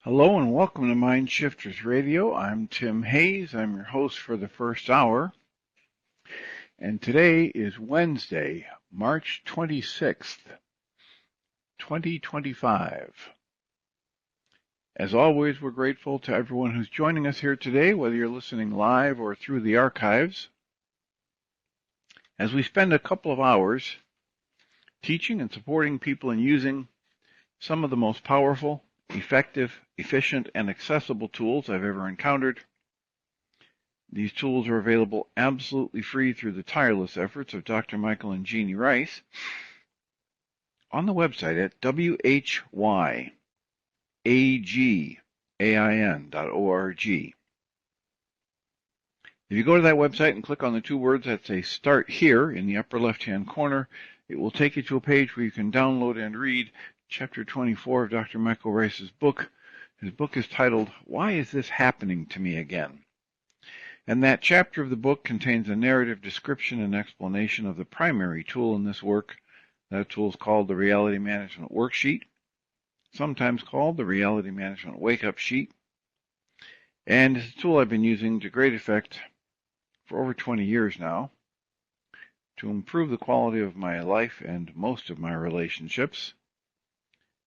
Hello and welcome to Mind Shifters Radio. I'm Tim Hayes. I'm your host for the first hour. And today is Wednesday, March 26th, 2025. As always, we're grateful to everyone who's joining us here today, whether you're listening live or through the archives, as we spend a couple of hours teaching and supporting people in using some of the most powerful, effective, efficient, and accessible tools I've ever encountered. These tools are available absolutely free through the tireless efforts of Dr. Michael and Jeannie Rice on the website at whyagain.org. If you go to that website and click on the two words that say Start Here in the upper left-hand corner, it will take you to a page where you can download and read Chapter 24 of Dr. Michael Rice's book. His book is titled, Why Is This Happening to Me Again? And that chapter of the book contains a narrative description and explanation of the primary tool in this work. That tool is called the Reality Management Worksheet, sometimes called the Reality Management Wake-Up Sheet. And it's a tool I've been using to great effect for over 20 years now to improve the quality of my life and most of my relationships,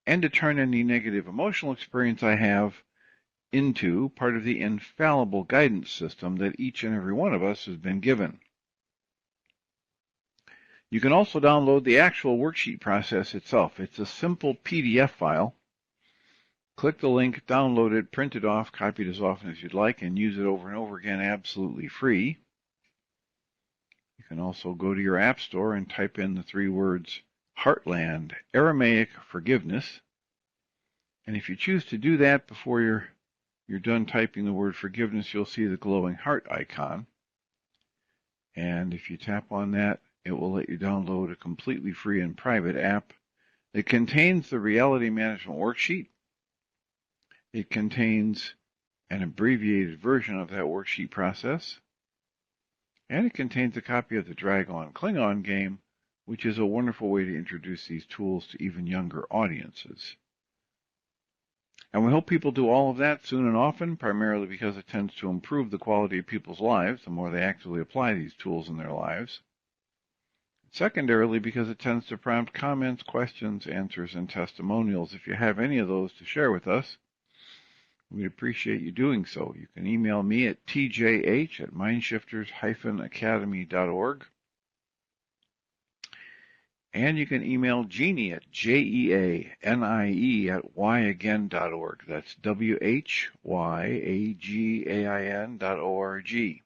and to turn any negative emotional experience I have into part of the infallible guidance system that each and every one of us has been given. You can also download the actual worksheet process itself. It's a simple PDF file. Click the link, download it, print it off, copy it as often as you'd like, and use it over and over again absolutely free. You can also go to your app store and type in the three words HeartLand Aramaic Forgiveness. And if you choose to do that before you're done typing the word forgiveness, you'll see the glowing heart icon. And if you tap on that, it will let you download a completely free and private app. It contains the Reality Management Worksheet. It contains an abbreviated version of that worksheet process. And it contains a copy of the Dragon Klingon game, which is a wonderful way to introduce these tools to even younger audiences. And we hope people do all of that soon and often, primarily because it tends to improve the quality of people's lives the more they actually apply these tools in their lives. Secondarily, because it tends to prompt comments, questions, answers, and testimonials. If you have any of those to share with us, we'd appreciate you doing so. You can email me at tjh@mindshifters-academy.org. And you can email Jeannie at jeanie@whyagain.org. That's whyagain.org.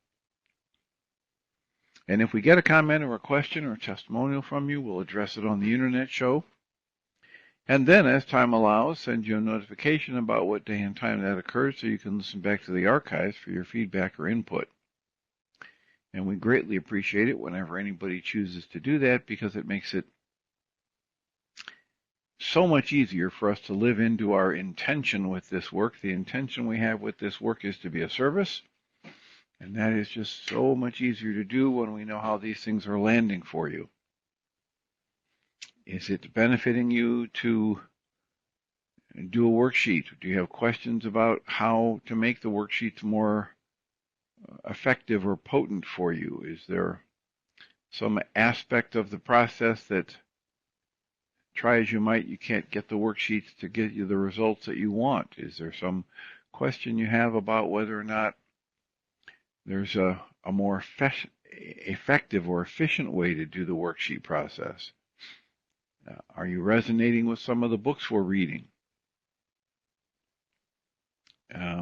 And if we get a comment or a question or a testimonial from you, we'll address it on the Internet show. And then, as time allows, send you a notification about what day and time that occurs so you can listen back to the archives for your feedback or input. And we greatly appreciate it whenever anybody chooses to do that, because it makes it so much easier for us to live into our intention with this work. The intention we have with this work is to be a service, and that is just so much easier to do when we know how these things are landing for you. Is it benefiting you to do a worksheet? Do you have questions about how to make the worksheets more effective or potent for you? Is there some aspect of the process that, try as you might, you can't get the worksheets to get you the results that you want? Is there some question you have about whether or not there's a more effective or efficient way to do the worksheet process? Are you resonating with some of the books we're reading?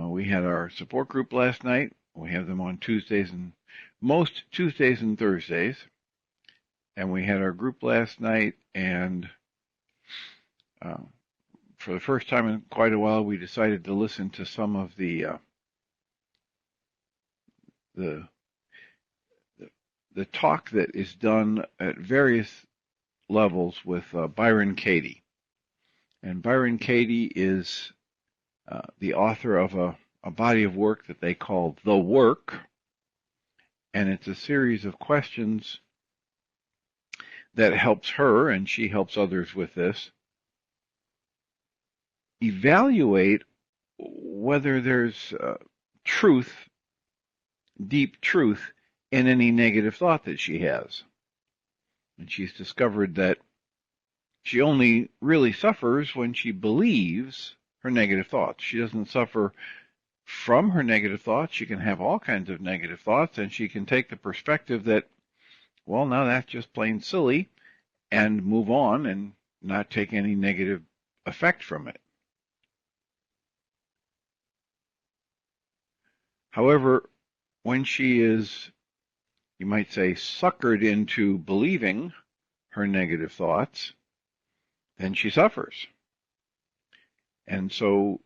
We had our support group last night. We have them on Tuesdays and most Tuesdays and Thursdays. And we had our group last night, and for the first time in quite a while, we decided to listen to some of the talk that is done at various levels with Byron Katie. And Byron Katie is the author of a body of work that they call The Work, and it's a series of questions that helps her, and she helps others with this, evaluate whether there's truth, deep truth, in any negative thought that she has. And she's discovered that she only really suffers when she believes her negative thoughts. She doesn't suffer from her negative thoughts. She can have all kinds of negative thoughts, and she can take the perspective that, well, now that's just plain silly, and move on and not take any negative effect from it. However, when she is, you might say, suckered into believing her negative thoughts, then she suffers. And so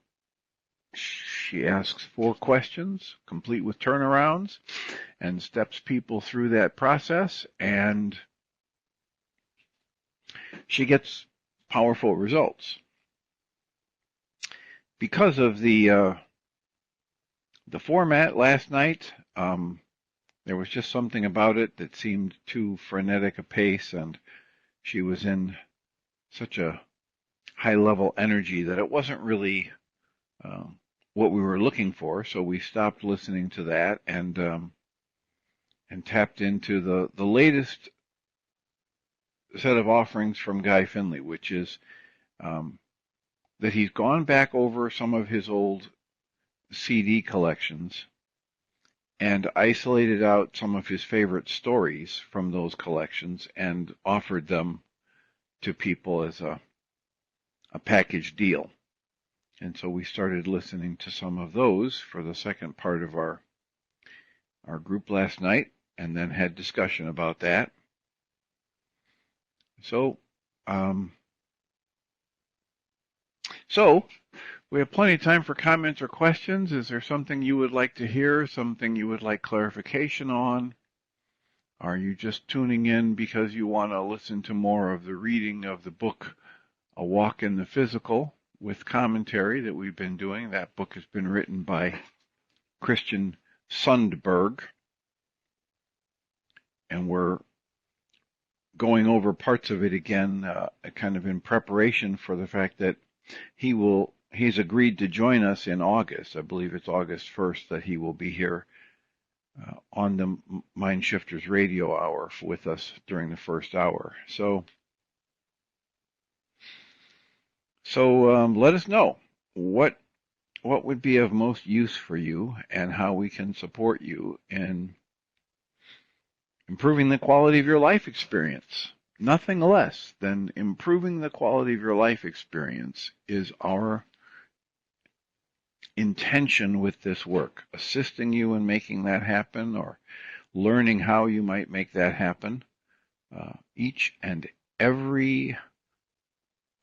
she asks 4 questions, complete with turnarounds, and steps people through that process, and she gets powerful results. Because of the format last night, there was just something about it that seemed too frenetic a pace, and she was in such a high-level energy that it wasn't really what we were looking for. So we stopped listening to that and tapped into the latest set of offerings from Guy Finley, which is that he's gone back over some of his old CD collections and isolated out some of his favorite stories from those collections and offered them to people as a package deal. And so we started listening to some of those for the second part of our group last night, and then had discussion about that. So we have plenty of time for comments or questions. Is there something you would like to hear, something you would like clarification on? Are you just tuning in because you want to listen to more of the reading of the book, A Walk in the Physical, with commentary that we've been doing? That book has been written by Christian Sundberg, and we're going over parts of it again, kind of in preparation for the fact that he's agreed to join us in August. I believe it's August 1st that he will be here on the Mind Shifters radio hour with us during the first hour. So let us know what would be of most use for you and how we can support you in improving the quality of your life experience. Nothing less than improving the quality of your life experience is our intention with this work, assisting you in making that happen or learning how you might make that happen each and every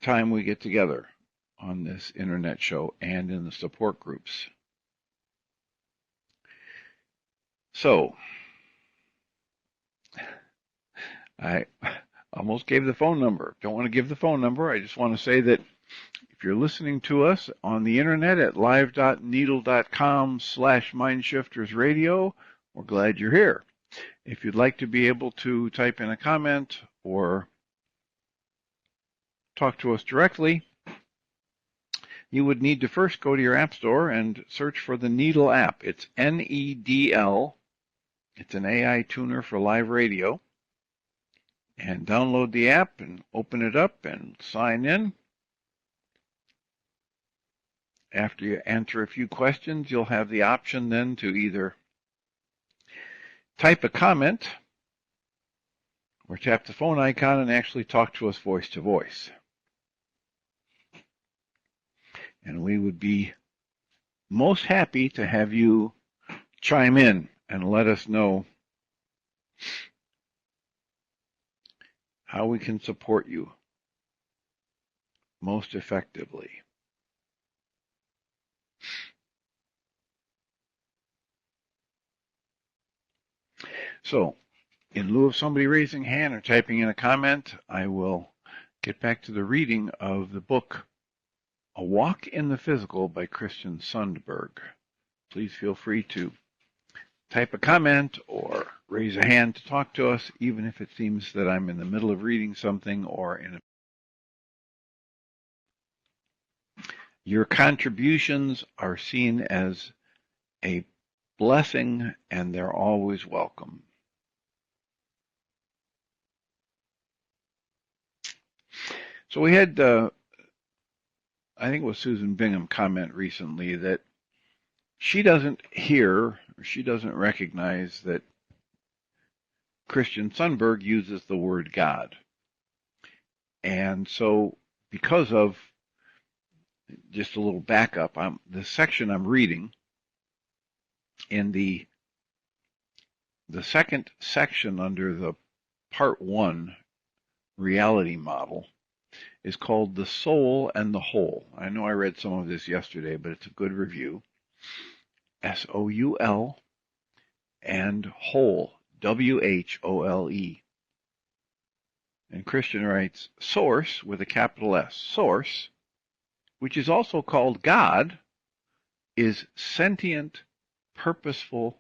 time we get together on this internet show and in the support groups. So, I almost gave the phone number. Don't want to give the phone number. I just want to say that if you're listening to us on the internet at live.needle.com/mindshiftersradio, we're glad you're here. If you'd like to be able to type in a comment or talk to us directly, you would need to first go to your app store and search for the Needle app. It's NEDL. It's an AI tuner for live radio. And download the app and open it up and sign in. After you answer a few questions, you'll have the option then to either type a comment or tap the phone icon and actually talk to us voice to voice. And we would be most happy to have you chime in and let us know how we can support you most effectively. So, in lieu of somebody raising a hand or typing in a comment, I will get back to the reading of the book, A Walk in the Physical by Christian Sundberg. Please feel free to type a comment or raise a hand to talk to us, even if it seems that I'm in the middle of reading something or in Your contributions are seen as a blessing, and they're always welcome. So we had, I think it was Susan Bingham, comment recently that she doesn't hear, or she doesn't recognize that Christian Sundberg uses the word God. And so because of, just a little backup, the section I'm reading in the second section under the part 1 reality model is called The Soul and the Whole. I know I read some of this yesterday, but it's a good review. S-O-U-L and whole, W-H-O-L-E. And Christian writes, source with a capital S, source, which is also called God, is sentient, purposeful,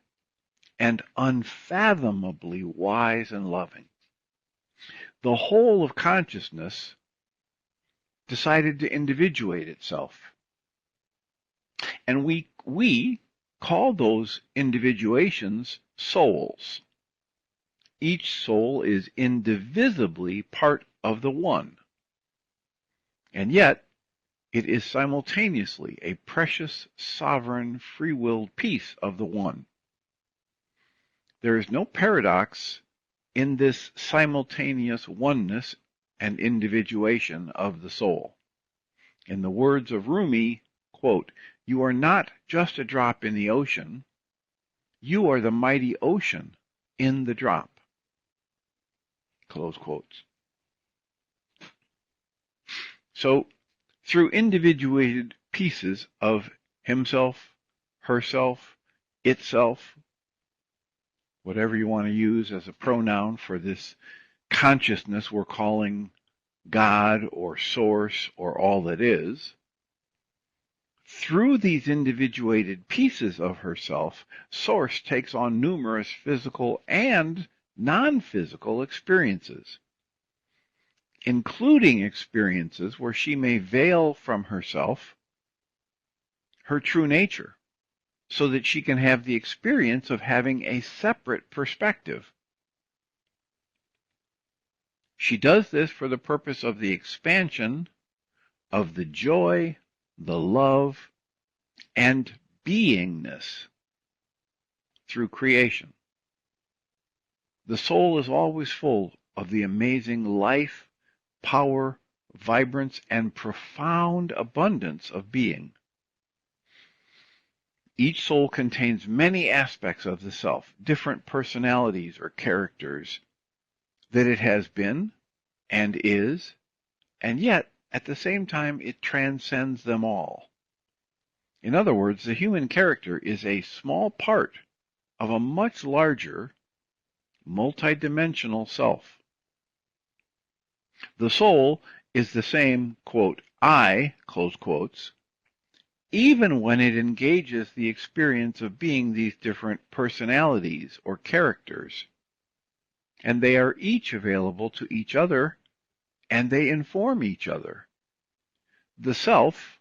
and unfathomably wise and loving. The whole of consciousness decided to individuate itself. And we call those individuations souls. Each soul is indivisibly part of the one. And yet, it is simultaneously a precious, sovereign, free-willed piece of the one. There is no paradox in this simultaneous oneness and individuation of the soul. In the words of Rumi, quote, "You are not just a drop in the ocean, you are the mighty ocean in the drop." Close quotes. So, through individuated pieces of himself, herself, itself, whatever you want to use as a pronoun for this consciousness we're calling God or Source or all that is, through these individuated pieces of herself, Source takes on numerous physical and non-physical experiences, including experiences where she may veil from herself her true nature, so that she can have the experience of having a separate perspective. She does this for the purpose of the expansion of the joy, the love, and beingness through creation. The soul is always full of the amazing life, power, vibrance, and profound abundance of being. Each soul contains many aspects of the self, different personalities or characters that it has been and is, and yet, at the same time, it transcends them all. In other words, the human character is a small part of a much larger, multidimensional self. The soul is the same, quote, I, close quotes, even when it engages the experience of being these different personalities or characters. And they are each available to each other, and they inform each other. The self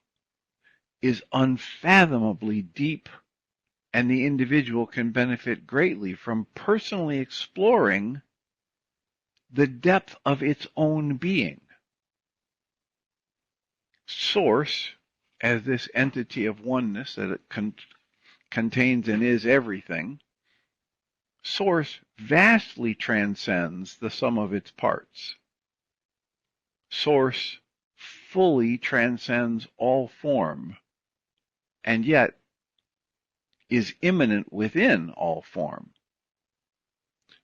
is unfathomably deep, and the individual can benefit greatly from personally exploring the depth of its own being. Source, as this entity of oneness that it contains and is everything, Source vastly transcends the sum of its parts. Source fully transcends all form, and yet is immanent within all form.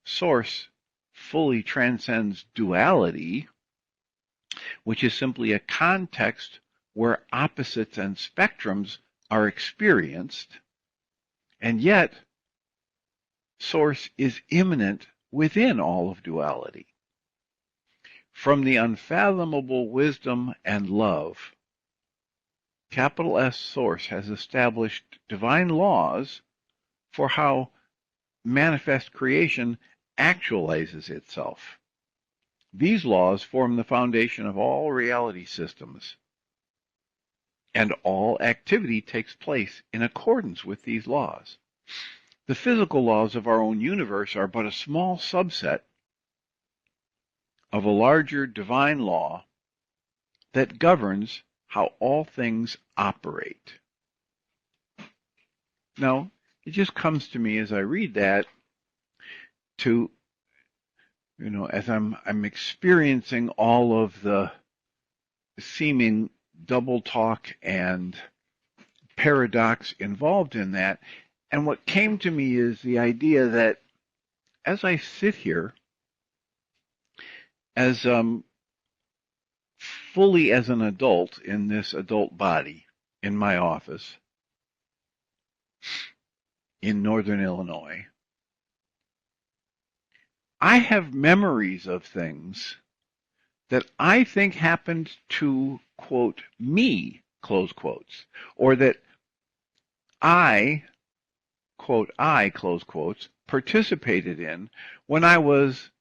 Source fully transcends duality, which is simply a context where opposites and spectrums are experienced, and yet Source is immanent within all of duality. From the unfathomable wisdom and love, capital S Source has established divine laws for how manifest creation actualizes itself. These laws form the foundation of all reality systems. and all activity takes place in accordance with these laws. The physical laws of our own universe are but a small subset of a larger divine law that governs how all things operate. Now, it just comes to me as I read that to, as I'm experiencing all of the seeming double talk and paradox involved in that. And what came to me is the idea that as I sit here, as fully as an adult in this adult body in my office in Northern Illinois, I have memories of things that I think happened to, quote, me, close quotes, or that I, quote, I, close quotes, participated in when I was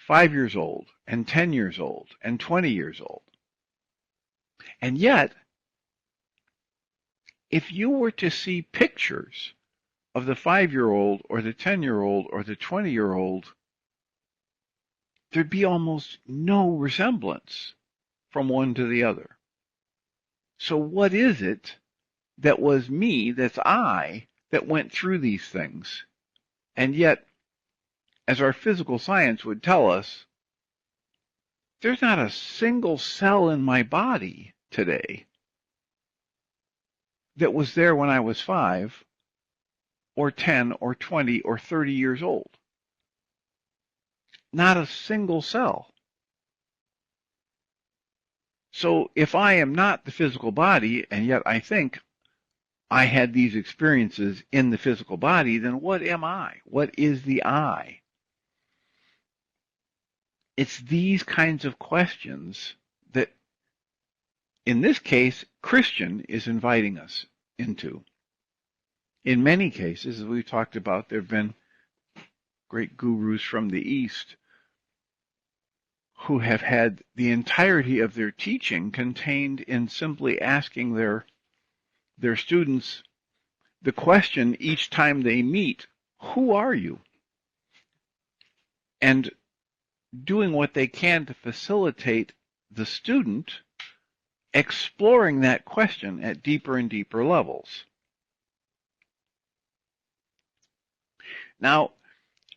5 years old and 10 years old and 20 years old. And yet, if you were to see pictures of the 5-year-old or the 10-year-old or the 20-year-old, there'd be almost no resemblance from one to the other. So what is it that was me, that's I, that went through these things? And yet, as our physical science would tell us, there's not a single cell in my body today that was there when I was 5 or 10 or 20 or 30 years old. Not a single cell. So if I am not the physical body, and yet I think I had these experiences in the physical body, then what am I? What is the I? It's these kinds of questions that, in this case, Christian is inviting us into. In many cases, as we've talked about, there have been great gurus from the East who have had the entirety of their teaching contained in simply asking their students the question each time they meet, who are you? And doing what they can to facilitate the student exploring that question at deeper and deeper levels. Now,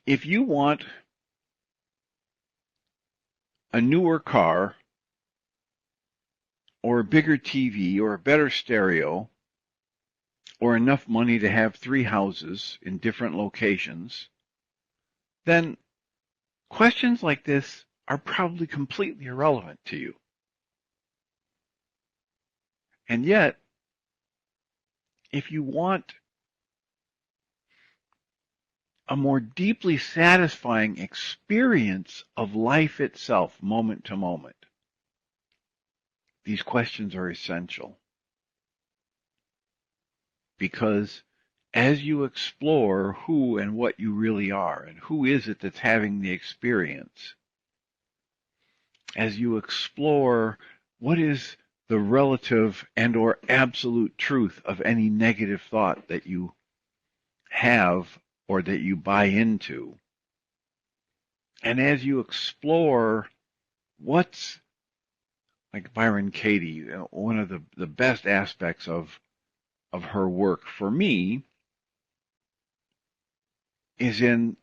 if you want a newer car or a bigger TV or a better stereo or enough money to have 3 houses in different locations, then questions like this are probably completely irrelevant to you. And yet, if you want a more deeply satisfying experience of life itself, moment to moment, these questions are essential. Because as you explore who and what you really are, and who is it that's having the experience, as you explore what is the relative and or absolute truth of any negative thought that you have or that you buy into, and as you explore what's, like Byron Katie, one of the best aspects of her work for me is in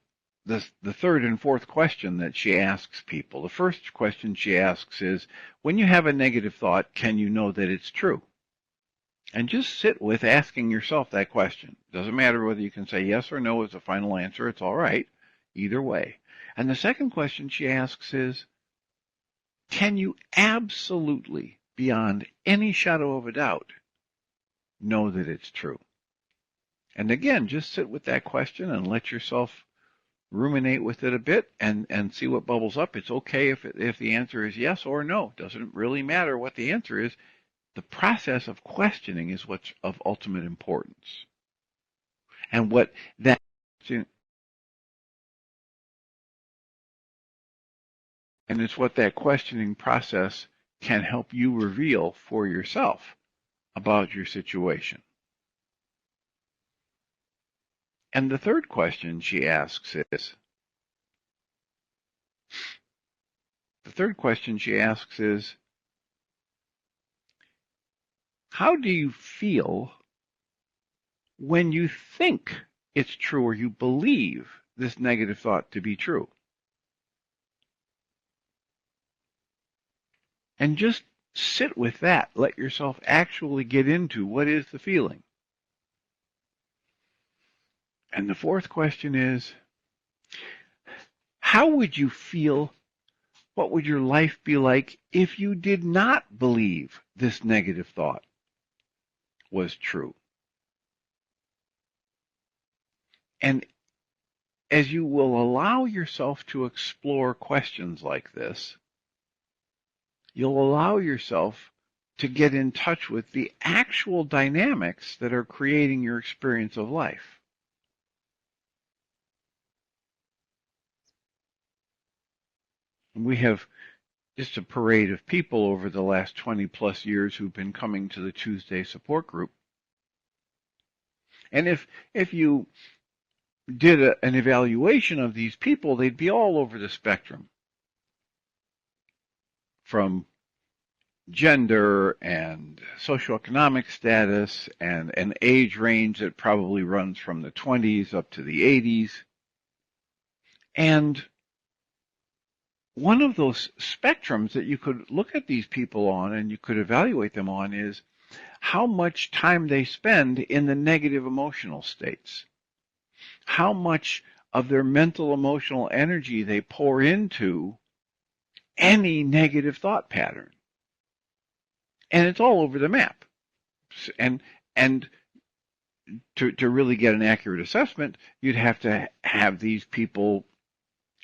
the third and fourth question that she asks people. The first question she asks is, when you have a negative thought, can you know that it's true? And just sit with asking yourself that question. Doesn't matter whether you can say yes or no as a final answer. It's all right, either way. And the second question she asks is, can you absolutely, beyond any shadow of a doubt, know that it's true? And again, just sit with that question and let yourself ruminate with it a bit and see what bubbles up. It's okay if the answer is yes or no. It doesn't really matter what the answer is. The process of questioning is what's of ultimate importance. And what that it's what that questioning process can help you reveal for yourself about your situation. And the third question she asks is, how do you feel when you think it's true or you believe this negative thought to be true? And just sit with that. Let yourself actually get into what is the feeling. And the fourth question is, how would you feel? What would your life be like if you did not believe this negative thought was true? And as you will allow yourself to explore questions like this, you'll allow yourself to get in touch with the actual dynamics that are creating your experience of life. We have just a parade of people over the last 20 plus years who've been coming to the Tuesday support group. And if you did an evaluation of these people, they'd be all over the spectrum, from gender and socioeconomic status and an age range that probably runs from the 20s up to the 80s. And one of those spectrums that you could look at these people on and you could evaluate them on is how much time they spend in the negative emotional states, how much of their mental emotional energy they pour into any negative thought pattern. And it's all over the map. And to really get an accurate assessment, you'd have to have these people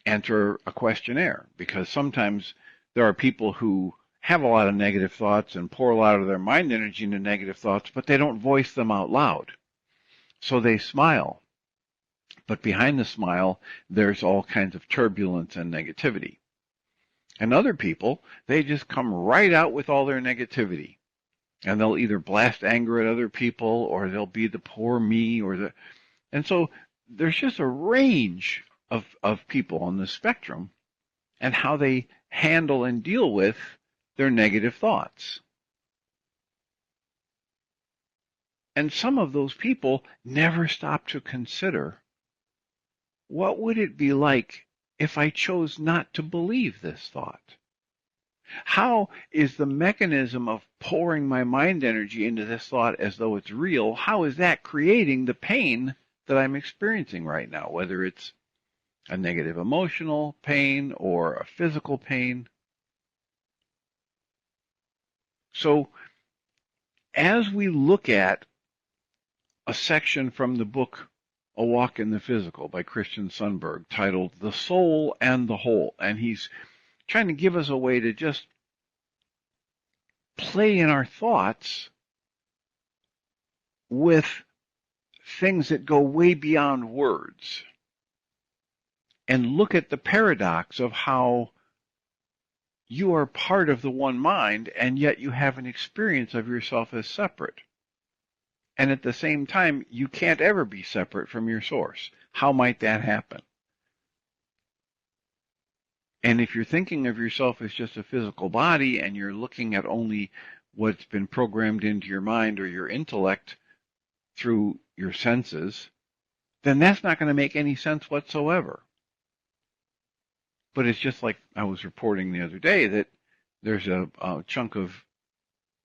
enter a questionnaire, because sometimes there are people who have a lot of negative thoughts and pour a lot of their mind energy into negative thoughts, but they don't voice them out loud. So they smile. But behind the smile, there's all kinds of turbulence and negativity. And other people, they just come right out with all their negativity. And they'll either blast anger at other people, or they'll be the poor me, and so there's just a range of people on the spectrum and how they handle and deal with their negative thoughts. And some of those people never stop to consider, what would it be like if I chose not to believe this thought? How is the mechanism of pouring my mind energy into this thought as though it's real, how is that creating the pain that I'm experiencing right now, whether it's a negative emotional pain or a physical pain? So as we look at a section from the book A Walk in the Physical by Christian Sundberg titled The Soul and the Whole, and he's trying to give us a way to just play in our thoughts with things that go way beyond words, and look at the paradox of how you are part of the one mind, and yet you have an experience of yourself as separate. And at the same time, you can't ever be separate from your source. How might that happen? And if you're thinking of yourself as just a physical body, and you're looking at only what's been programmed into your mind or your intellect through your senses, then that's not going to make any sense whatsoever. But it's just like I was reporting the other day that there's a chunk of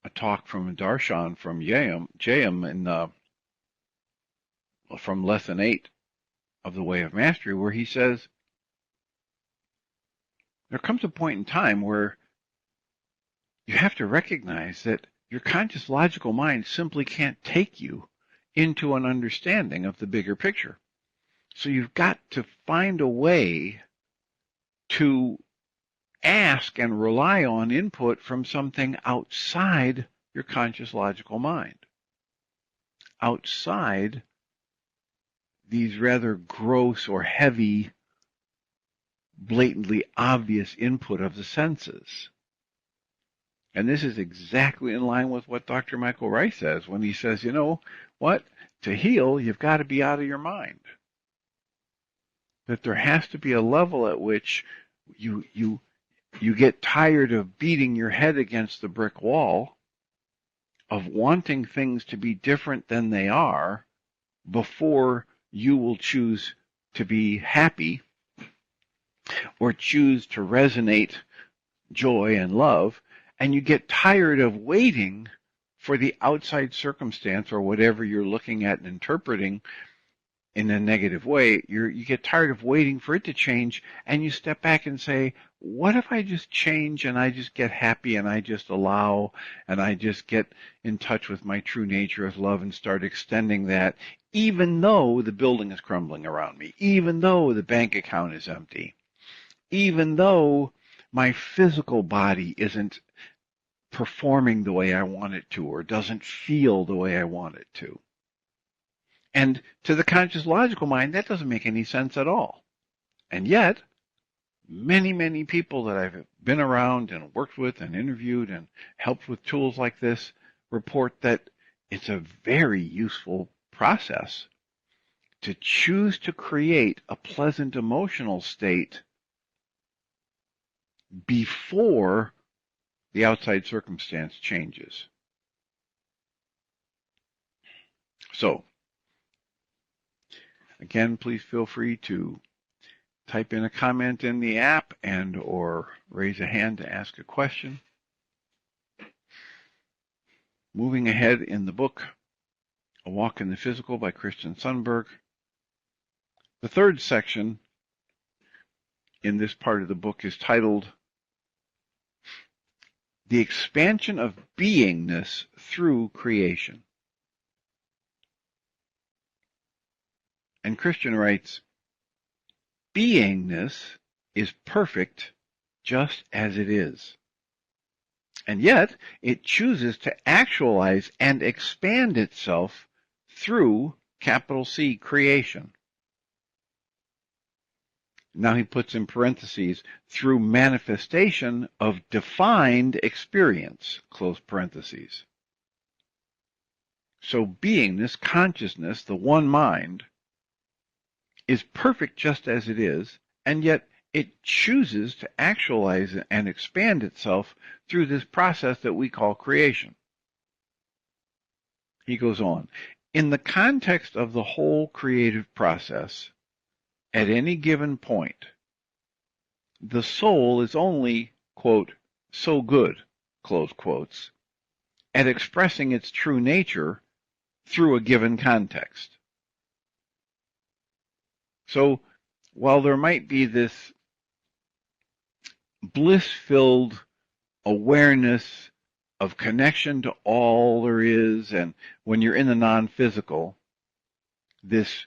a talk from a darshan from Jayam from Lesson 8 of the Way of Mastery, where he says, there comes a point in time where you have to recognize that your conscious logical mind simply can't take you into an understanding of the bigger picture. So you've got to find a way to ask and rely on input from something outside your conscious logical mind, outside these rather gross or heavy, blatantly obvious input of the senses. And this is exactly in line with what Dr. Michael Rice says when he says, you know what? To heal, you've got to be out of your mind. That there has to be a level at which you get tired of beating your head against the brick wall, of wanting things to be different than they are, before you will choose to be happy or choose to resonate joy and love, and you get tired of waiting for the outside circumstance or whatever you're looking at and interpreting in a negative way. You get tired of waiting for it to change, and you step back and say, what if I just change and I just get happy and I just allow and I just get in touch with my true nature as love and start extending that, even though the building is crumbling around me, even though the bank account is empty, even though my physical body isn't performing the way I want it to or doesn't feel the way I want it to. And to the conscious logical mind, that doesn't make any sense at all. And yet, many, many people that I've been around and worked with and interviewed and helped with tools like this report that it's a very useful process to choose to create a pleasant emotional state before the outside circumstance changes. So, again, please feel free to type in a comment in the app and or raise a hand to ask a question. Moving ahead in the book, A Walk in the Physical by Christian Sundberg. The third section in this part of the book is titled The Expansion of Beingness Through Creation. And Christian writes, beingness is perfect just as it is. And yet, it chooses to actualize and expand itself through capital C, creation. Now he puts in parentheses, through manifestation of defined experience, close parentheses. So beingness, consciousness, the one mind, is perfect just as it is, and yet it chooses to actualize and expand itself through this process that we call creation. He goes on, in the context of the whole creative process, at any given point, the soul is only, quote, so good, close quotes, at expressing its true nature through a given context. So while there might be this bliss-filled awareness of connection to all there is, and when you're in the non-physical, this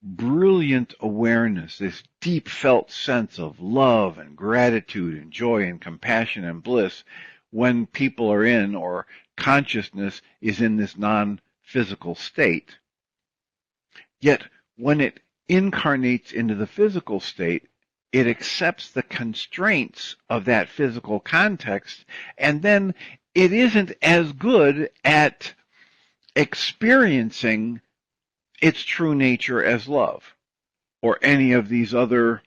brilliant awareness, this deep felt sense of love and gratitude and joy and compassion and bliss when people are in, or consciousness is in, this non-physical state. Yet when it incarnates into the physical state, it accepts the constraints of that physical context, and then it isn't as good at experiencing its true nature as love, or any of these other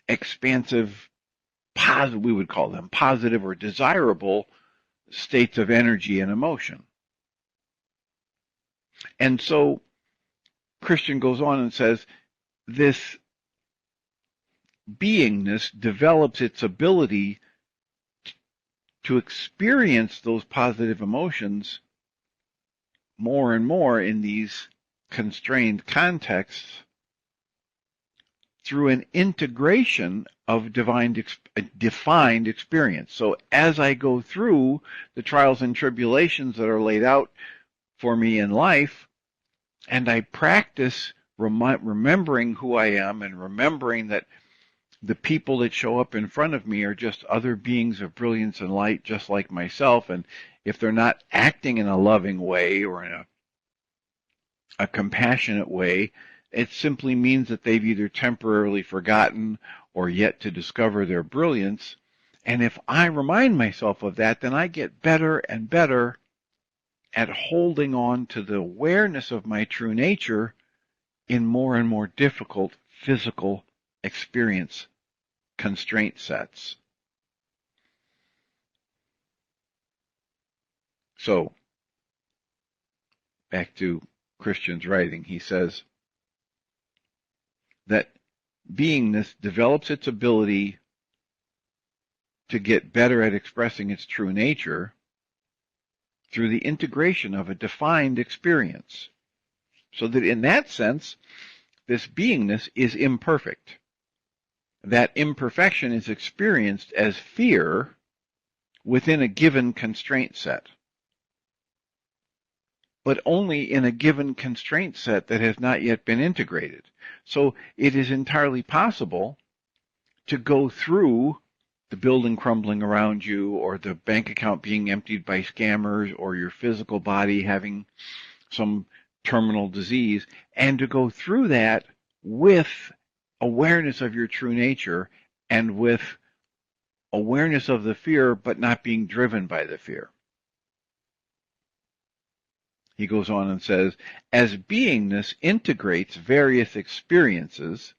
expansive, positive, we would call them positive or desirable states of energy and emotion. And so Christian goes on and says, this beingness develops its ability to experience those positive emotions more and more in these constrained contexts through an integration of defined experience. So as I go through the trials and tribulations that are laid out for me in life, and I practice remembering who I am and remembering that the people that show up in front of me are just other beings of brilliance and light just like myself, and if they're not acting in a loving way or in a compassionate way, it simply means that they've either temporarily forgotten or yet to discover their brilliance. And if I remind myself of that, then I get better and better at holding on to the awareness of my true nature in more and more difficult physical experience constraint sets. So, back to Christian's writing, he says that beingness develops its ability to get better at expressing its true nature through the integration of a defined experience. So that in that sense, this beingness is imperfect. That imperfection is experienced as fear within a given constraint set, but only in a given constraint set that has not yet been integrated. So it is entirely possible to go through the building crumbling around you, or the bank account being emptied by scammers, or your physical body having some terminal disease, and to go through that with awareness of your true nature and with awareness of the fear, but not being driven by the fear. He goes on and says, as beingness integrates various experiences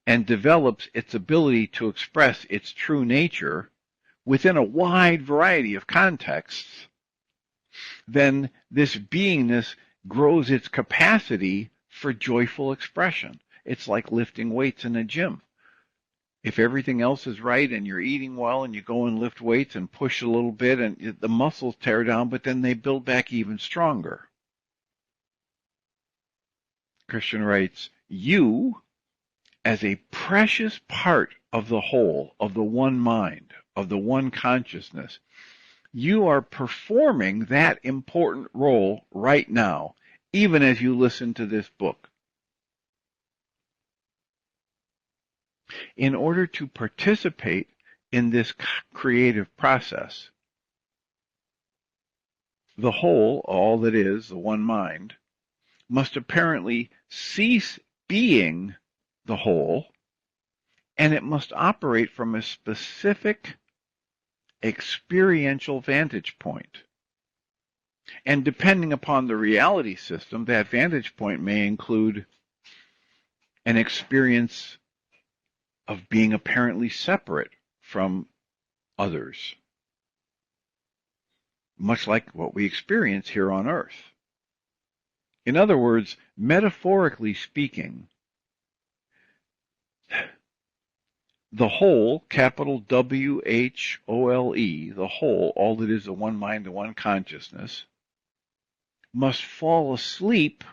and develops its ability to express its true nature within a wide variety of contexts, then this beingness grows its capacity for joyful expression. It's like lifting weights in a gym. If everything else is right and you're eating well and you go and lift weights and push a little bit and the muscles tear down, but then they build back even stronger. Christian writes, you, as a precious part of the whole, of the one mind, of the one consciousness, you are performing that important role right now, even as you listen to this book. In order to participate in this creative process, the whole, all that is, the one mind, must apparently cease being the whole, and it must operate from a specific experiential vantage point. And depending upon the reality system, that vantage point may include an experience of being apparently separate from others, much like what we experience here on earth. In other words, metaphorically speaking, the whole, capital W-H-O-L-E, the whole, all that is the one mind, the one consciousness, must fall asleep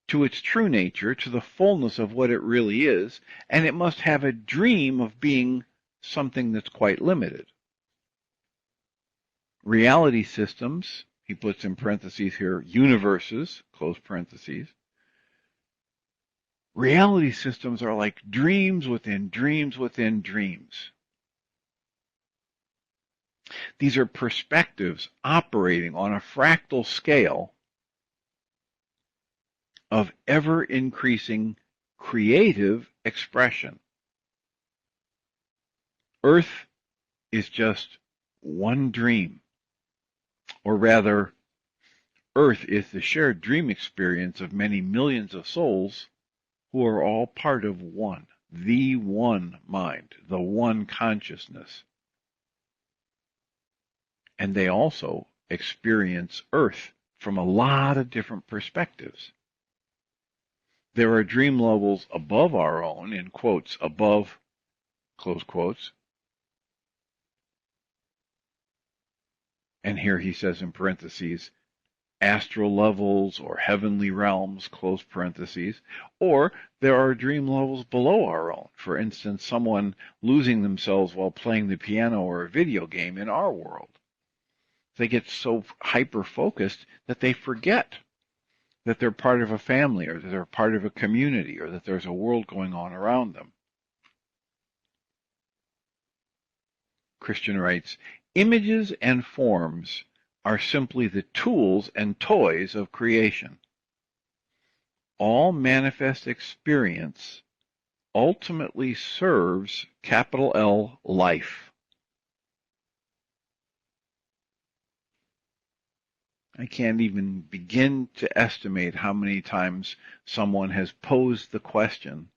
to its true nature, to the fullness of what it really is, and it must have a dream of being something that's quite limited. Reality systems, he puts in parentheses here, universes, close parentheses. Reality systems are like dreams within dreams within dreams. These are perspectives operating on a fractal scale of ever-increasing creative expression. Earth is just one dream, or rather, Earth is the shared dream experience of many millions of souls who are all part of one, the one mind, the one consciousness. And they also experience Earth from a lot of different perspectives. There are dream levels above our own, in quotes, above, close quotes. And here he says in parentheses, astral levels or heavenly realms, close parentheses, or there are dream levels below our own. For instance, someone losing themselves while playing the piano or a video game in our world. They get so hyper-focused that they forget that they're part of a family, or that they're part of a community, or that there's a world going on around them. Christian writes, images and forms are simply the tools and toys of creation. All manifest experience ultimately serves, capital L, life. I can't even begin to estimate how many times someone has posed the question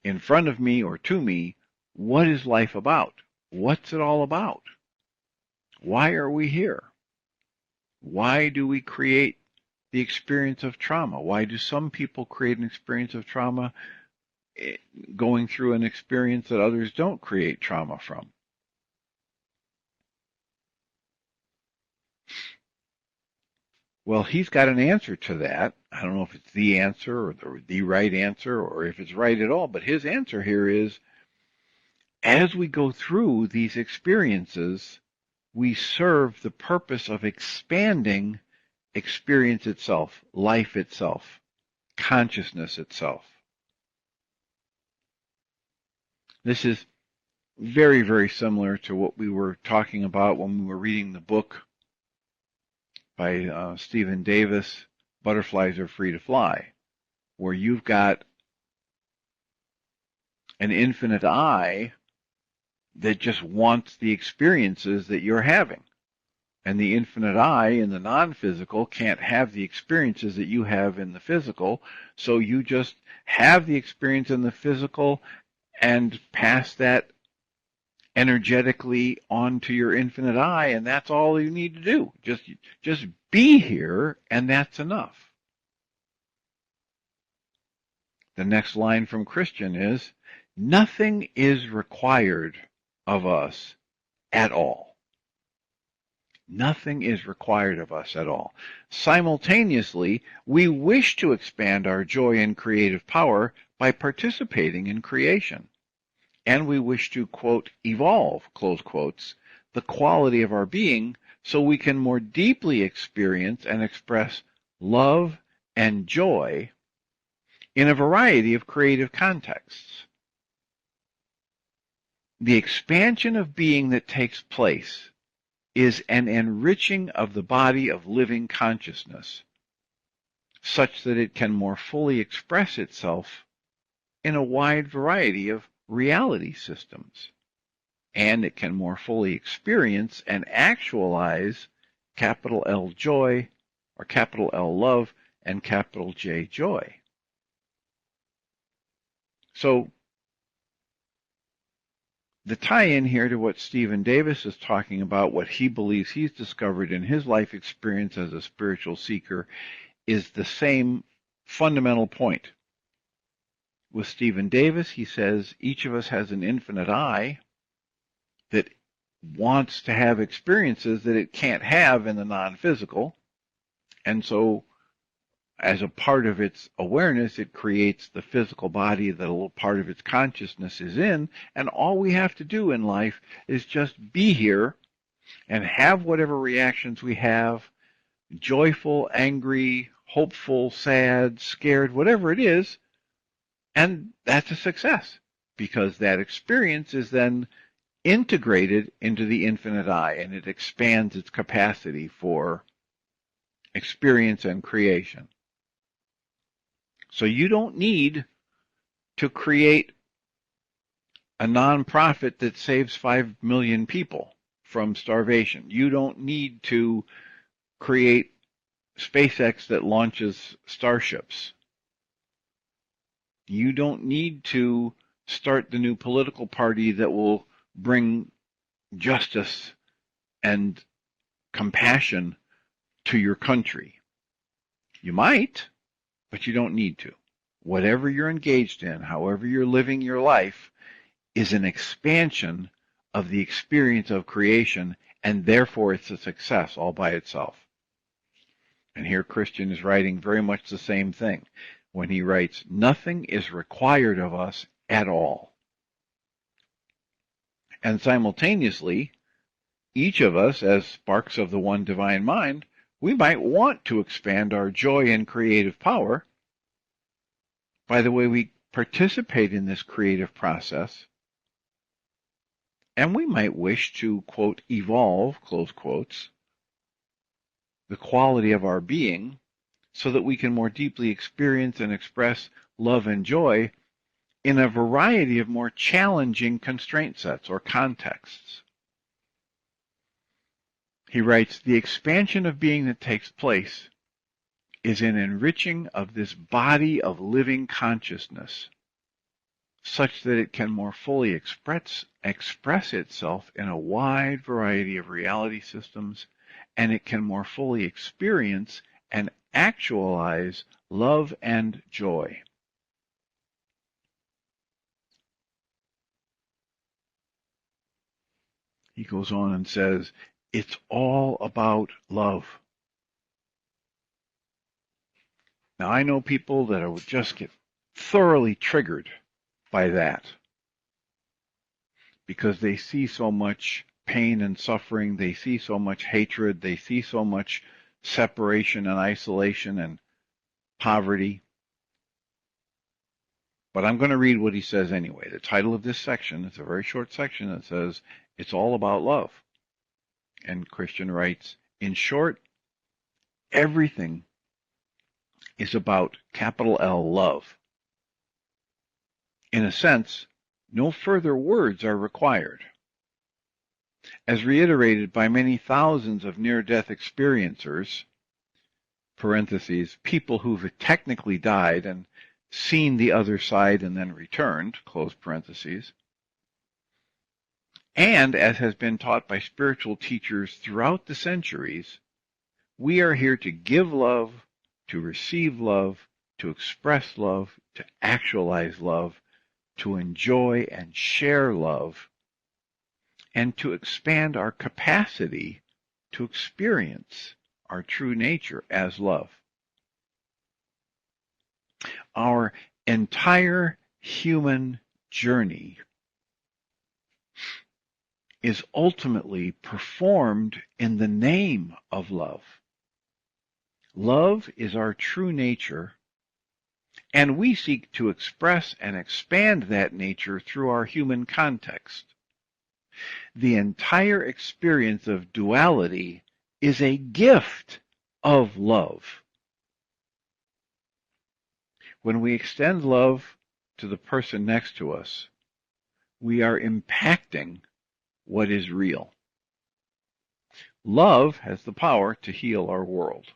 in front of me or to me, what is life about? What's it all about? Why are we here? Why do we create the experience of trauma? Why do some people create an experience of trauma going through an experience that others don't create trauma from? Well, he's got an answer to that. I don't know if it's the answer or the right answer or if it's right at all, but his answer here is, as we go through these experiences, we serve the purpose of expanding experience itself, life itself, consciousness itself. This is very, very similar to what we were talking about when we were reading the book by Stephen Davis, Butterflies Are Free to Fly, where you've got an infinite I that just wants the experiences that you're having. And the infinite I in the non-physical can't have the experiences that you have in the physical, so you just have the experience in the physical and pass that energetically onto your infinite I, and that's all you need to do. Just be here, and that's enough. The next line from Christian is, nothing is required of us at all. Nothing is required of us at all. Simultaneously, we wish to expand our joy and creative power by participating in creation. And we wish to, quote, evolve, close quotes, the quality of our being so we can more deeply experience and express love and joy in a variety of creative contexts. The expansion of being that takes place is an enriching of the body of living consciousness, such that it can more fully express itself in a wide variety of reality systems, and it can more fully experience and actualize capital L joy, or capital L love, and capital J joy. So the tie-in here to what Stephen Davis is talking about, what he believes he's discovered in his life experience as a spiritual seeker, is the same fundamental point. With Stephen Davis, he says each of us has an infinite I that wants to have experiences that it can't have in the non-physical, and so as a part of its awareness, it creates the physical body that a little part of its consciousness is in, and all we have to do in life is just be here and have whatever reactions we have, joyful, angry, hopeful, sad, scared, whatever it is, and that's a success, because that experience is then integrated into the infinite I, and it expands its capacity for experience and creation. So you don't need to create a nonprofit that saves 5 million people from starvation. You don't need to create SpaceX that launches starships. You don't need to start the new political party that will bring justice and compassion to your country. You might, but you don't need to. Whatever you're engaged in, however you're living your life, is an expansion of the experience of creation, and therefore it's a success all by itself. And here Christian is writing very much the same thing when he writes, nothing is required of us at all. And simultaneously, each of us, as sparks of the one divine mind, we might want to expand our joy and creative power by the way we participate in this creative process, and we might wish to, quote, evolve, close quotes, the quality of our being so that we can more deeply experience and express love and joy in a variety of more challenging constraint sets or contexts. He writes, the expansion of being that takes place is an enriching of this body of living consciousness, such that it can more fully express itself in a wide variety of reality systems, and it can more fully experience and actualize love and joy. He goes on and says, it's all about love. Now, I know people that would just get thoroughly triggered by that because they see so much pain and suffering, they see so much hatred, they see so much separation and isolation and poverty. But I'm going to read what he says anyway. The title of this section, it's a very short section that says, it's all about love. And Christian writes, in short, everything is about capital L, love. In a sense, no further words are required. As reiterated by many thousands of near-death experiencers, parentheses, people who've technically died and seen the other side and then returned, close parentheses, and as has been taught by spiritual teachers throughout the centuries, we are here to give love, to receive love, to express love, to actualize love, to enjoy and share love, and to expand our capacity to experience our true nature as love. Our entire human journey is ultimately performed in the name of love. Love is our true nature, and we seek to express and expand that nature through our human context. The entire experience of duality is a gift of love. When we extend love to the person next to us, we are impacting what is real. Love has the power to heal our world.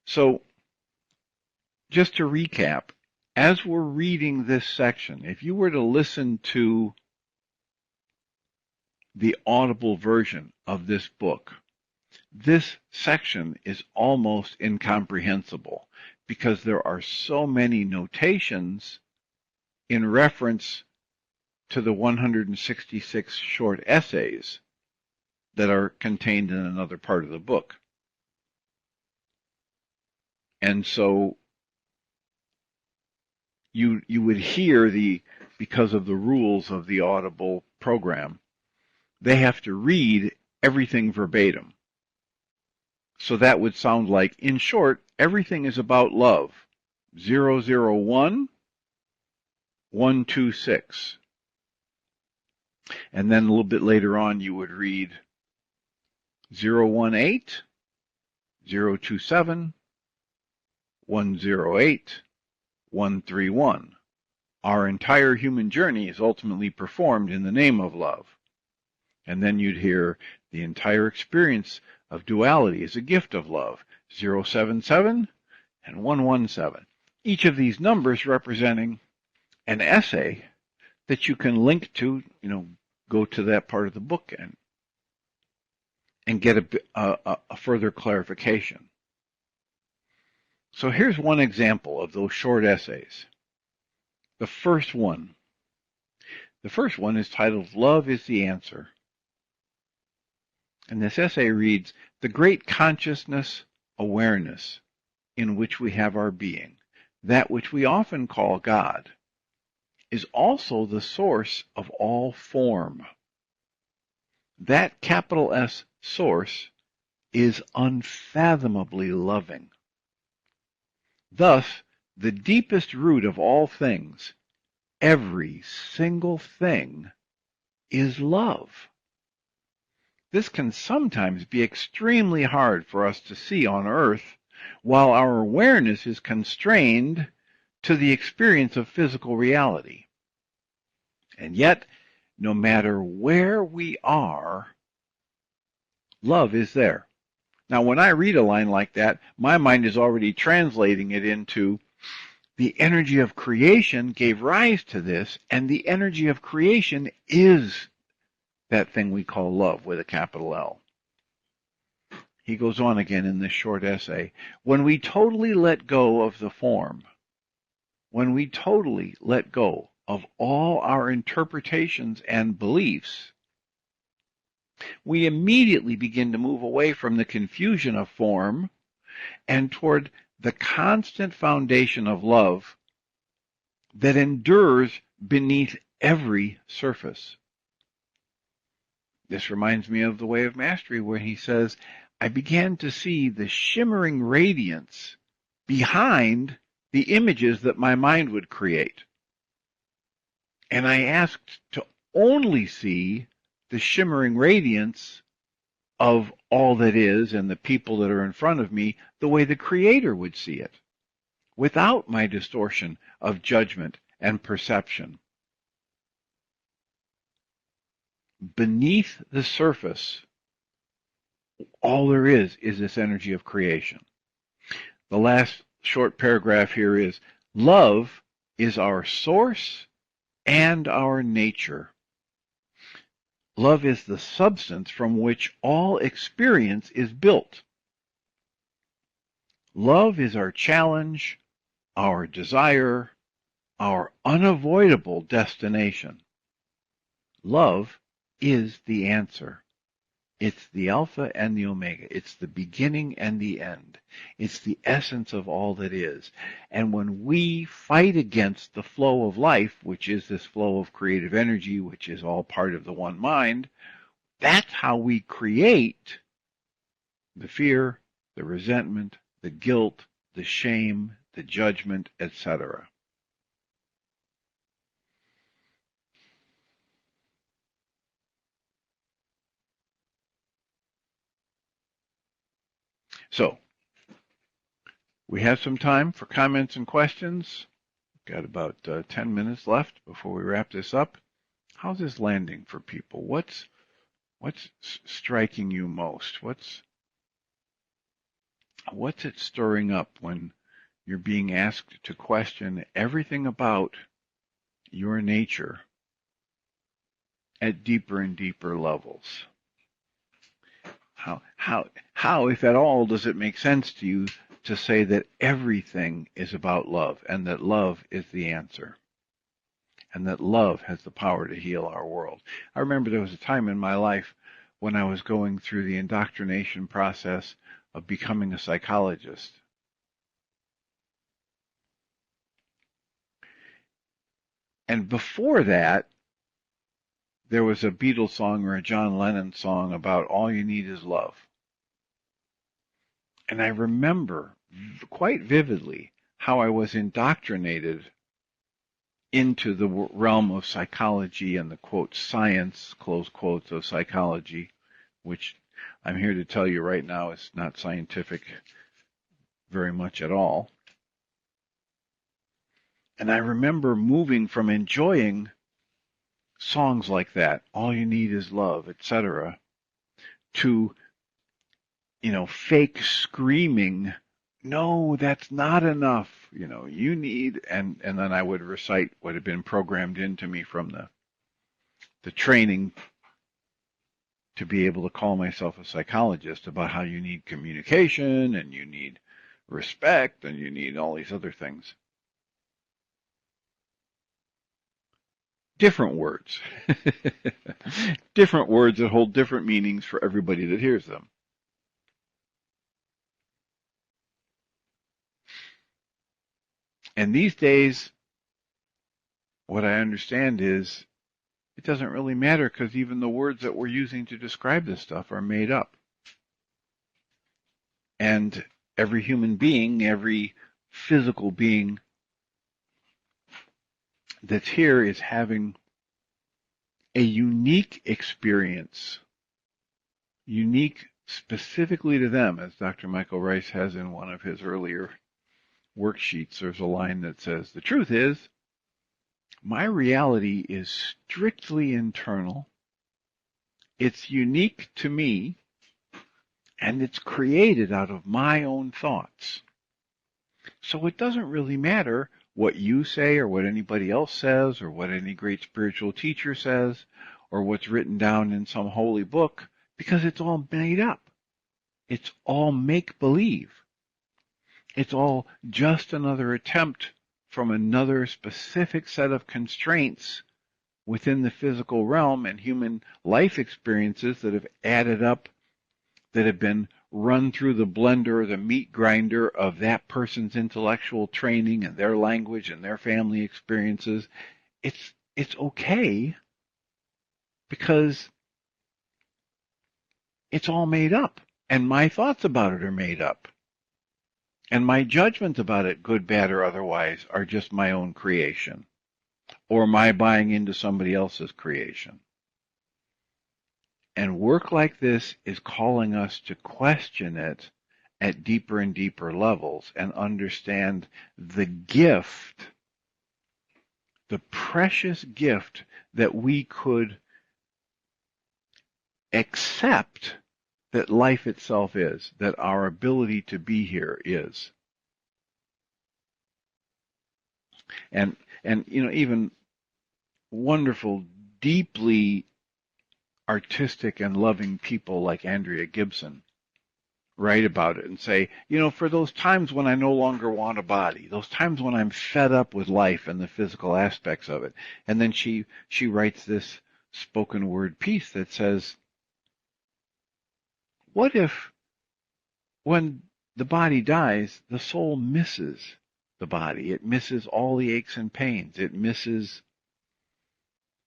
So, just to recap, as we're reading this section, if you were to listen to the audible version of this book, this section is almost incomprehensible because there are so many notations in reference to the 166 short essays that are contained in another part of the book. And so you would hear because of the rules of the Audible program, they have to read everything verbatim. So that would sound like, in short, everything is about love. 001, 126. And then a little bit later on, you would read 018, 027, 108, 131. Our entire human journey is ultimately performed in the name of love. And then you'd hear the entire experience of duality is a gift of love, 077 and 117. Each of these numbers representing an essay that you can link to, go to that part of the book and get a further clarification. So here's one example of those short essays. The first one is titled, Love is the Answer. And this essay reads, the great consciousness, awareness in which we have our being, that which we often call God, is also the source of all form. That capital S source is unfathomably loving. Thus, the deepest root of all things, every single thing, is love. This can sometimes be extremely hard for us to see on earth while our awareness is constrained to the experience of physical reality. And yet, no matter where we are, love is there. Now, when I read a line like that, my mind is already translating it into the energy of creation gave rise to this, and the energy of creation is that thing we call love with a capital L. He goes on again in this short essay. When we totally let go of the form, when we totally let go of all our interpretations and beliefs, we immediately begin to move away from the confusion of form and toward the constant foundation of love that endures beneath every surface. This reminds me of The Way of Mastery, where he says, I began to see the shimmering radiance behind the images that my mind would create. And I asked to only see the shimmering radiance of all that is and the people that are in front of me the way the Creator would see it, without my distortion of judgment and perception. Beneath the surface, all there is this energy of creation. The last short paragraph here is, love is our source and our nature. Love is the substance from which all experience is built. Love is our challenge, our desire, our unavoidable destination. Love is the answer. It's the Alpha and the Omega. It's the beginning and the end. It's the essence of all that is. And when we fight against the flow of life, which is this flow of creative energy, which is all part of the one mind, that's how we create the fear, the resentment, the guilt, the shame, the judgment, etc. So, we have some time for comments and questions. We've got about 10 minutes left before we wrap this up. How's this landing for people? What's striking you most? What's it stirring up when you're being asked to question everything about your nature at deeper and deeper levels? How, if at all, does it make sense to you to say that everything is about love and that love is the answer and that love has the power to heal our world? I remember there was a time in my life when I was going through the indoctrination process of becoming a psychologist. And before that, there was a Beatles song or a John Lennon song about all you need is love. And I remember quite vividly how I was indoctrinated into the realm of psychology and the, quote, science, close quotes, of psychology, which I'm here to tell you right now is not scientific very much at all. And I remember moving from enjoying songs like that, all you need is love, etc., to, fake screaming, no, that's not enough, you need, and then I would recite what had been programmed into me from the training to be able to call myself a psychologist about how you need communication and you need respect and you need all these other things. Different words. Different words that hold different meanings for everybody that hears them. And these days, what I understand is it doesn't really matter because even the words that we're using to describe this stuff are made up. And every human being, every physical being that's here is having a unique experience, unique specifically to them, as Dr. Michael Rice has in one of his earlier worksheets. There's a line that says, the truth is, My reality is strictly internal. It's unique to me, and it's created out of my own thoughts. So it doesn't really matter what you say or what anybody else says or what any great spiritual teacher says or what's written down in some holy book, because it's all made up. It's all make-believe. It's all just another attempt from another specific set of constraints within the physical realm and human life experiences that have added up, that have been run through the blender or the meat grinder of that person's intellectual training and their language and their family experiences. It's okay because it's all made up, and my thoughts about it are made up, and my judgments about it, good, bad, or otherwise, are just my own creation or my buying into somebody else's creation. And work like this is calling us to question it at deeper and deeper levels and understand the gift, the precious gift that we could accept that life itself is, that our ability to be here is. And even wonderful, deeply artistic and loving people like Andrea Gibson write about it and say, for those times when I no longer want a body, those times when I'm fed up with life and the physical aspects of it. And then she writes this spoken word piece that says, what if when the body dies, the soul misses the body? It misses all the aches and pains. It misses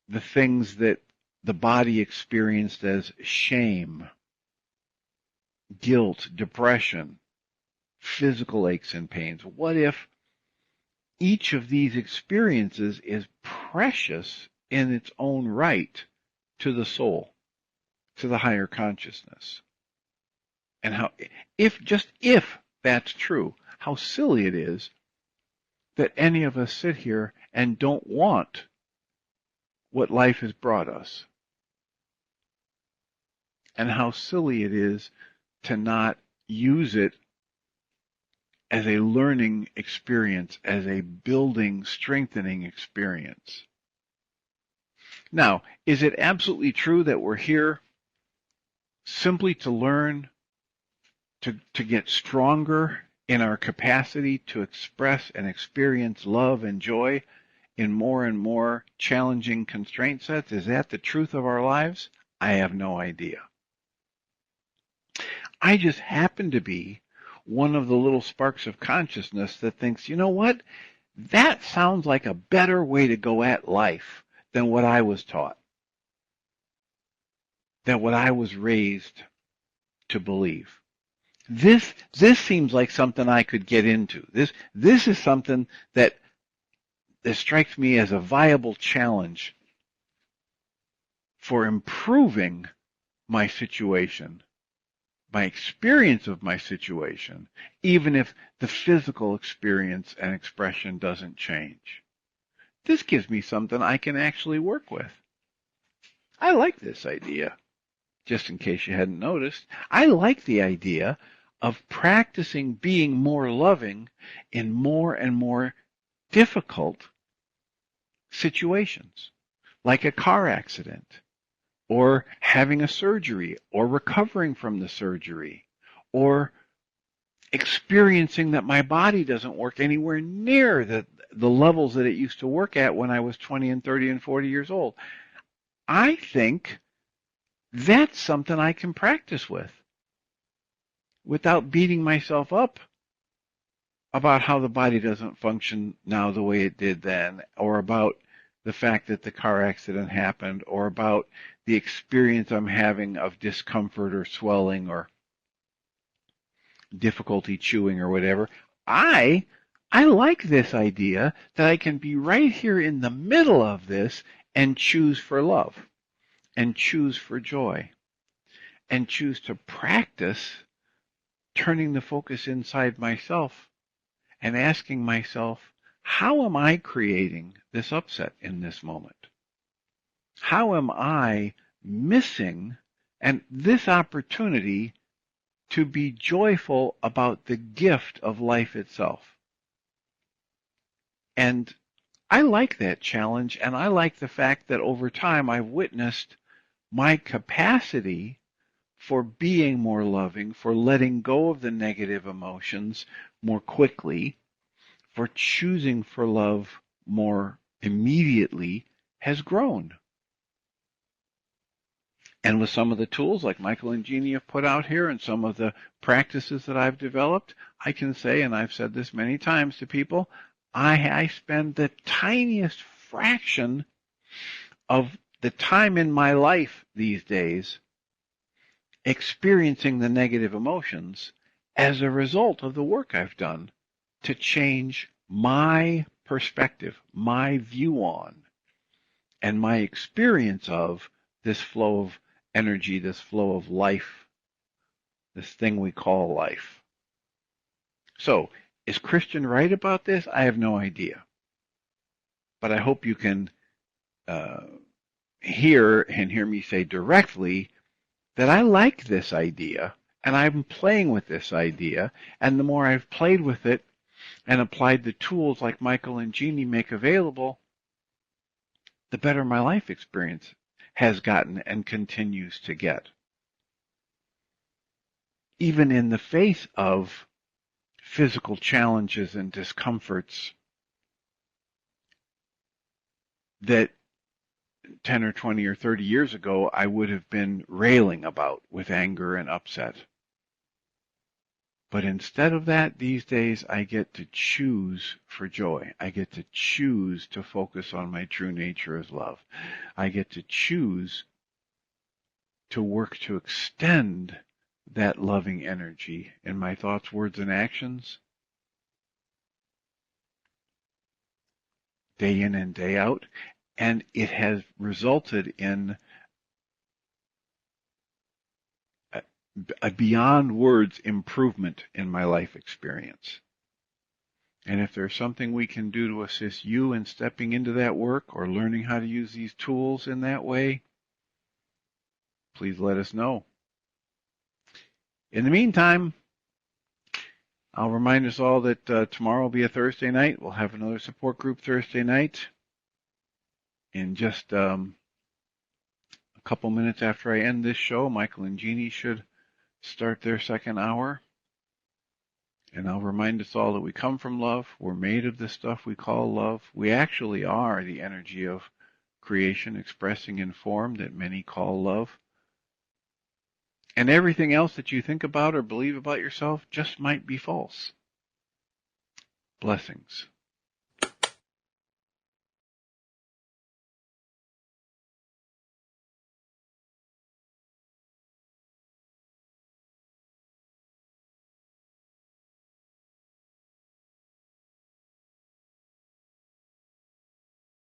the things that the body experienced as shame, guilt, depression, physical aches and pains. What if each of these experiences is precious in its own right to the soul, to the higher consciousness? And how, if that's true, how silly it is that any of us sit here and don't want what life has brought us. And how silly it is to not use it as a learning experience, as a building, strengthening experience. Now, is it absolutely true that we're here simply to learn, to get stronger in our capacity to express and experience love and joy in more and more challenging constraint sets? Is that the truth of our lives? I have no idea. I just happen to be one of the little sparks of consciousness that thinks, you know what? That sounds like a better way to go at life than what I was taught, than what I was raised to believe. This seems like something I could get into. This is something that strikes me as a viable challenge for improving my situation, my experience of my situation, even if the physical experience and expression doesn't change. This gives me something I can actually work with. I like this idea. Just in case you hadn't noticed, I like the idea of practicing being more loving in more and more difficult situations, like a car accident, or having a surgery, or recovering from the surgery, or experiencing that my body doesn't work anywhere near the levels that it used to work at when I was 20 and 30 and 40 years old. I think that's something I can practice with without beating myself up about how the body doesn't function now the way it did then, or about the fact that the car accident happened, or about the experience I'm having of discomfort or swelling or difficulty chewing or whatever. I like this idea that I can be right here in the middle of this and choose for love and choose for joy and choose to practice turning the focus inside myself and asking myself, how am I creating this upset in this moment? How am I missing this opportunity to be joyful about the gift of life itself? And I like that challenge, and I like the fact that over time I've witnessed my capacity for being more loving, for letting go of the negative emotions more quickly, for choosing for love more immediately has grown. And with some of the tools like Michael and Jeannie have put out here and some of the practices that I've developed, I can say, and I've said this many times to people, I spend the tiniest fraction of the time in my life these days experiencing the negative emotions as a result of the work I've done to change my perspective, my view on, and my experience of this flow of energy, this flow of life, this thing we call life. So, is Christian right about this? I have no idea. But I hope you can hear me say directly that I like this idea, and I'm playing with this idea, and the more I've played with it and applied the tools like Michael and Jeannie make available, the better my life experience has gotten and continues to get. Even in the face of physical challenges and discomforts that 10 or 20 or 30 years ago I would have been railing about with anger and upset. But instead of that, these days I get to choose for joy. I get to choose to focus on my true nature as love. I get to choose to work to extend that loving energy in my thoughts, words, and actions day in and day out. And it has resulted in a beyond words improvement in my life experience. And if there's something we can do to assist you in stepping into that work or learning how to use these tools in that way, please let us know. In the meantime, I'll remind us all that tomorrow will be a Thursday night. We'll have another support group Thursday night. In just a couple minutes after I end this show, Michael and Jeannie should start their second hour. And I'll remind us all that we come from love. We're made of this stuff we call love. We actually are the energy of creation expressing in form that many call love. And everything else that you think about or believe about yourself just might be false. Blessings.